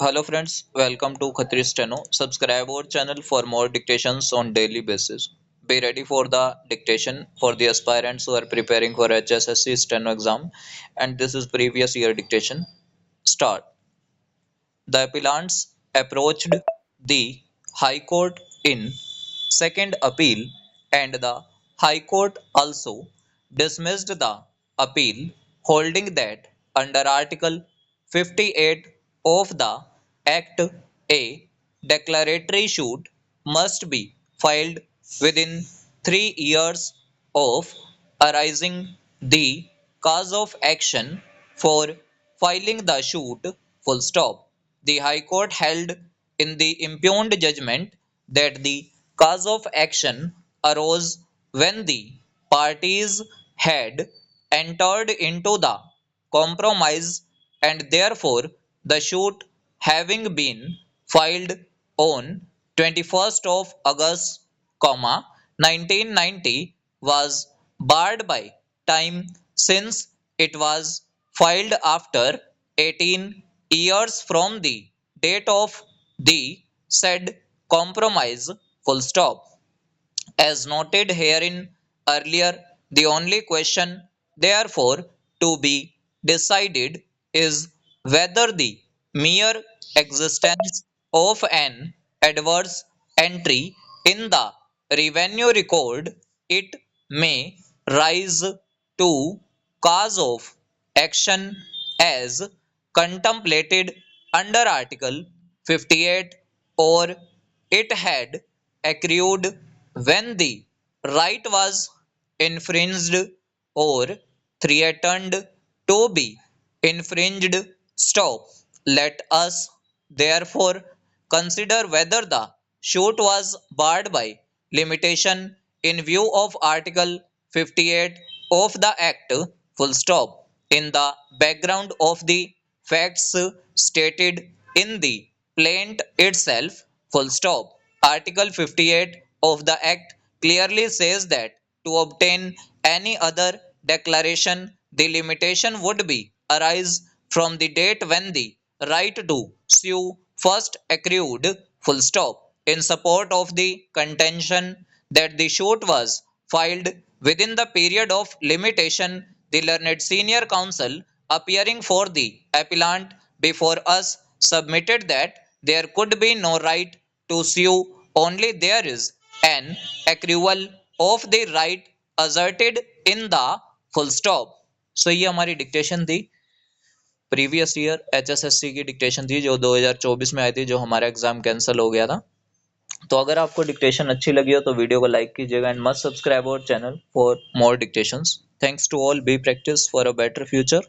Hello friends, welcome to Khatri Steno. Subscribe our channel for more dictations on daily basis. Be ready for the dictation for the aspirants who are preparing for HSSC Steno exam, and this is previous year dictation. Start. The appellants approached the High Court in second appeal, and the High Court also dismissed the appeal, holding that under Article 58 of the Act, a declaratory suit must be filed within 3 years of arising the cause of action for filing the suit. Full stop. The High Court held in the impugned judgment that the cause of action arose when the parties had entered into the compromise, and therefore the suit having been filed on 21st of August, 1990 was barred by time, since it was filed after 18 years from the date of the said compromise. Full stop. As noted herein earlier, the only question therefore to be decided is whether the mere existence of an adverse entry in the revenue record, it may rise to cause of action as contemplated under Article 58, or it had accrued when the right was infringed or threatened to be infringed. Stop. Let us therefore consider whether the suit was barred by limitation in view of Article 58 of the Act. Full stop. In the background of the facts stated in the plaint itself. Full stop. Article 58 of the Act clearly says that to obtain any other declaration, the limitation would be arise from the date when the right to sue first accrued. Full stop. In support of the contention that the suit was filed within the period of limitation, the learned senior counsel appearing for the appellant before us submitted that there could be no right to sue, only there is an accrual of the right asserted in the full stop. So ये हमारी dictation थी, previous year HSSC की dictation थी जो 2024 में आई थी, जो हमारा एग्जाम कैंसिल हो गया था। तो अगर आपको डिक्टेशन अच्छी लगी हो तो वीडियो को लाइक कीजिएगा and must subscribe our channel for more dictations. Thanks to all, be practice for a better future.